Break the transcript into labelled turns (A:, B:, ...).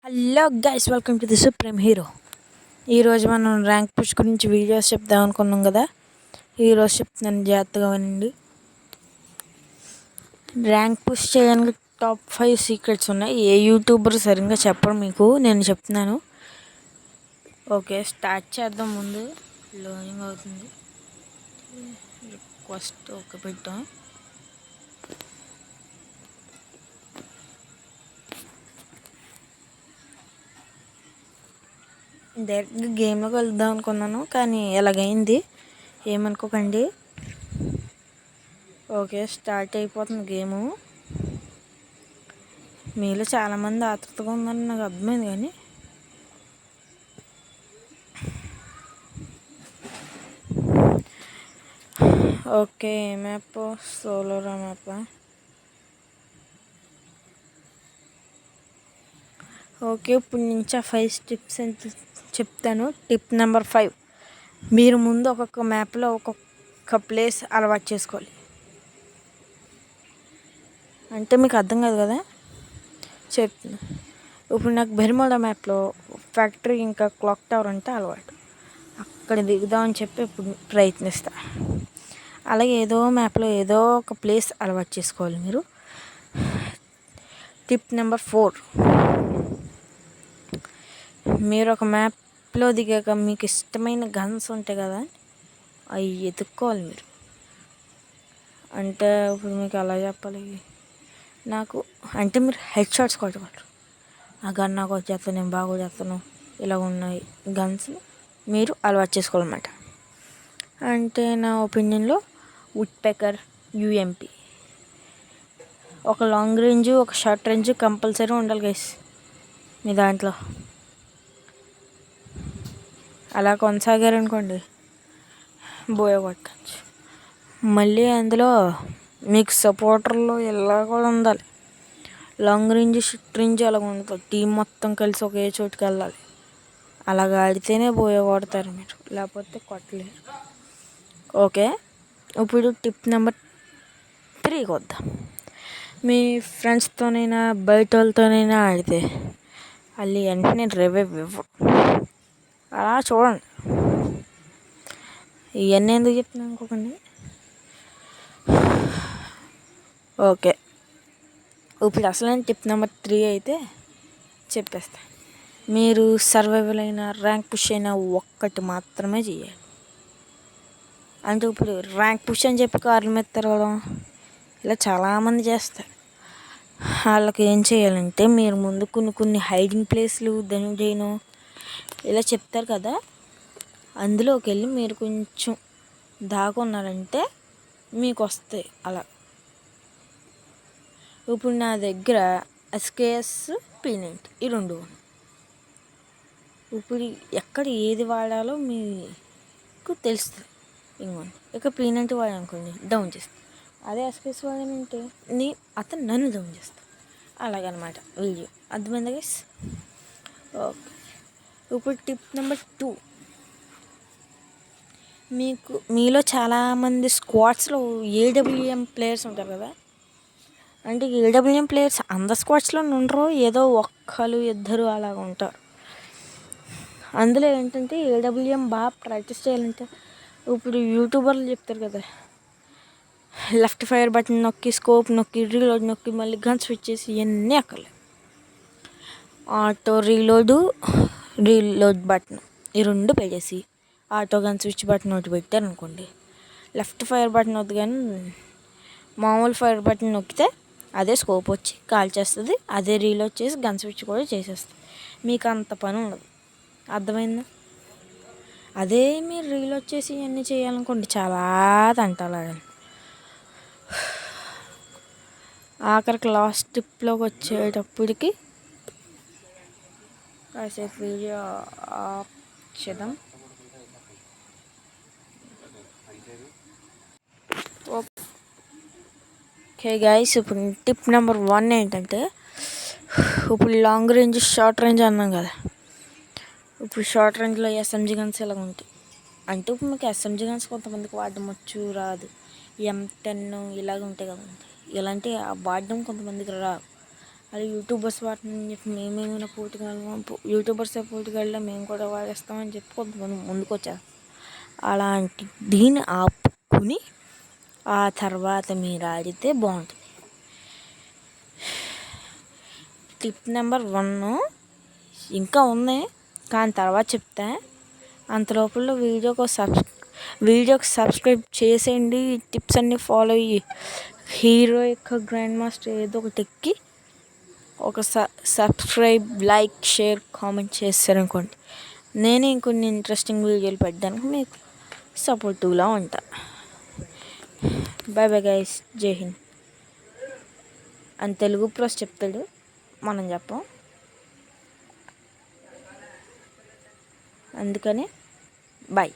A: Hello guys, welcome to the supreme hero. ఈరోజు మనం rank push గురించి వీడియోస్ చెప్దాం అనుకున్నాం కదా. ఈరోజు చెప్తున్నాను, జాగ్రత్తగా వినండి. ర్యాంక్ పుష్ చేయడానికి టాప్ 5 సీక్రెట్స్ ఉన్నాయి. ఏ యూట్యూబర్ సరిగ్గా చెప్పడం, మీకు నేను చెప్తున్నాను. ఓకే, స్టార్ట్ చేద్దాం. ముందు లోడింగ్ అవుతుంది. రిక్వెస్ట్ ఓకే పెట్టాం. డైరెక్ట్గా గేమ్లోకి వెళ్దాం అనుకున్నాను, కానీ ఎలాగైంది ఏమనుకోకండి. ఓకే, స్టార్ట్ అయిపోతుంది గేము. మీలో చాలామంది ఆతృతగా ఉందని నాకు అర్థమైంది, కానీ ఓకే. మ్యాప్ సోలోరా మ్యాప్. ఓకే, ఇప్పుడు నుంచి ఆ 5 స్టెప్స్ ఎంత చెప్తాను. టిప్ నెంబర్ 5, మీరు ముందు ఒక్కొక్క మ్యాప్లో ఒక్కొక్క ప్లేస్ అలవాటు చేసుకోవాలి. అంటే మీకు అర్థం కాదు కదా, చెప్తున్నా. ఇప్పుడు నాకు బెర్ముడా మ్యాప్లో ఫ్యాక్టరీ ఇంకా క్లాక్ టవర్ అంటే అలవాటు. అక్కడ దిగుదామని చెప్పి ఇప్పుడు ప్రయత్నిస్తా. అలాగే ఏదో మ్యాప్లో ఏదో ఒక ప్లేస్ అలవాటు చేసుకోవాలి మీరు. టిప్ నెంబర్ 4, మీరు ఒక మ్యాప్లో దిగాక మీకు ఇష్టమైన గన్స్ ఉంటాయి కదా, అవి ఎత్తుక్కోవాలి మీరు. అంటే ఇప్పుడు మీకు అలా చెప్పాలి, నాకు అంటే మీరు హెడ్ షాట్స్ కొట్టగలరు. ఆ గన్ నాకు వచ్చేస్తాను, నేను బాగా చేస్తాను, ఇలా ఉన్నాయి గన్స్ మీరు అలవాటు చేసుకోవాలన్నమాట. అంటే నా ఒపీనియన్లో వుడ్ పెకర్, యూఎంపీ, ఒక లాంగ్ రేంజ్, ఒక షార్ట్ రేంజ్ కంపల్సరీ ఉండాలి గైస్ మీ దాంట్లో. అలా కొనసాగారనుకోండి, బోయ కొట్టచ్చు. మళ్ళీ అందులో మీకు సపోర్టర్లు ఇలా కూడా ఉండాలి. లాంగ్ రేంజ్, షార్ట్ రేంజ్ అలాగ ఉంటుంది. టీం మొత్తం కలిసి ఒకే చోటుకి వెళ్ళాలి. అలాగ ఆడితేనే బోయ కొడతారు మీరు, లేకపోతే కొట్టలేరు. ఓకే, ఇప్పుడు టిప్ నెంబర్ 3 వద్దాం. మీ ఫ్రెండ్స్తోనైనా బయట వాళ్ళతోనైనా ఆడితే వాళ్ళు వెంటనే రివైవ్ ఇవ్వరు. అలా చూడండి. ఇవన్నీ ఎందుకు చెప్తున్నాను అనుకోకండి. ఓకే, ఇప్పుడు అసలైన టిప్ నెంబర్ 3 అయితే చెప్పేస్తా. మీరు సర్వైవల్ అయినా ర్యాంక్ పుష్ అయినా ఒక్కటి మాత్రమే చేయాలి. అంటే ఇప్పుడు ర్యాంక్ పుష్ అని చెప్పి కార్ల మీద తిరగడం ఇలా చాలామంది చేస్తారు. వాళ్ళకి ఏం చేయాలంటే, మీరు ముందు కొన్ని హైడింగ్ ప్లేస్లు చేయను ఇలా చెప్తారు కదా, అందులోకి వెళ్ళి మీరు కొంచెం దాక్కున్నారంటే మీకు వస్తాయి. అలా ఇప్పుడు నా దగ్గర ఎస్కేఎస్, పీనెంట్ ఈ 2. ఇప్పుడు ఎక్కడ ఏది వాడాలో మీకు తెలుస్తుంది. ఇంకోండి, ఇక పీనెంట్ వాడాలనుకోండి డౌన్ చేస్తాను. అదే ఎస్కేఎస్ వాడానంటే అతను నన్ను డౌన్ చేస్తాను. అలాగనమాట వీడియో. అర్థమైందా గైస్? ఓకే, ఇప్పుడు టిప్ నెంబర్ 2, మీలో చాలామంది స్క్వాడ్స్లో ఏడబ్ల్యూఎం ప్లేయర్స్ ఉంటారు కదా. అంటే ఏడబ్ల్యూఎం ప్లేయర్స్ అందరు స్క్వాడ్స్లో ఉండరు, ఏదో ఒక్కరు ఇద్దరు అలాగ ఉంటారు. అందులో ఏంటంటే ఏడబ్ల్యూఎం బాగా ప్రాక్టీస్ చేయాలంటే, ఇప్పుడు యూట్యూబర్లు చెప్తారు కదా, లెఫ్ట్ ఫైర్ బటన్ నొక్కి, స్కోప్ నొక్కి, రీలోడ్ నొక్కి, మళ్ళీ గన్ స్విచ్ చేసి ఇవన్నీ అక్కర్లేదు. ఆటో రీలోడ్ బటన్ ఈ 2 పెట్టేసి ఆటో గన్ స్విచ్ బటన్ ఒకటి పెట్టారనుకోండి, లెఫ్ట్ ఫైర్ బటన్ వద్దు కానీ మామూలు ఫైర్ బటన్ నొక్కితే అదే స్కోప్ వచ్చి కాల్ చేస్తుంది, అదే రీలోడ్ చేసి గన్ స్విచ్ కూడా చేసేస్తుంది. మీకు అంత పని ఉండదు. అర్థమైందా? అదే మీరు రీలోడ్ చేసి ఇవన్నీ చేయాలనుకోండి, చాలా తంటాలాగాలి. ఆఖరికి లాస్ట్ టిప్లోకి వచ్చేటప్పటికి కాసేపు వీడియో ఆఫ్ చేద్దాం. ఓకే గైస్, ఇప్పుడు టిప్ నెంబర్ 1 ఏంటంటే, ఇప్పుడు లాంగ్ రేంజ్, షార్ట్ రేంజ్ అన్నాం కదా. ఇప్పుడు షార్ట్ రేంజ్లో ఎస్ఎంజీ గన్స్ ఇలా ఉంటాయి. అంటే ఇప్పుడు మీకు ఎస్ఎంజీ గన్స్ కొంతమందికి వాడడం వచ్చు, రాదు. M10 ఇలాగ ఉంటాయి కదండి. ఇలాంటి వాడడం కొంతమందికి రాదు. అది యూట్యూబర్స్ వాడుతుందని చెప్పి మేమేమైనా పోటుకెళ్ళాం, యూట్యూబర్సే పోటుకెళ్ళాం మేము కూడా వాడేస్తామని చెప్పి కొంతమంది ముందుకు వచ్చారు. అలాంటి దీన్ని ఆపుకుని ఆ తర్వాత మీరు ఆడితే బాగుంటుంది. టిప్ నెంబర్ 1 ఇంకా ఉంది కానీ తర్వాత చెప్తా. అంతలోపల వీడియోకి సబ్స్క్రైబ్ చేసేయండి. టిప్స్ అన్నీ ఫాలో అయ్యి హీరో యొక్క గ్రాండ్ మాస్టర్ ఏదో ఒకటి ఎక్కి ఒక సబ్స్క్రైబ్, లైక్, షేర్, కామెంట్ చేస్తారనుకోండి, నేనే ఇంకొన్ని ఇంట్రెస్టింగ్ వీడియోలు పెట్టడానికి మీకు సపోర్టివ్లా ఉంటా. బాయ్ బాయ్ గైస్, జై హింద్ అని తెలుగు ప్రోస్ చెప్తాడు, మనం చెప్పం. అందుకని బాయ్.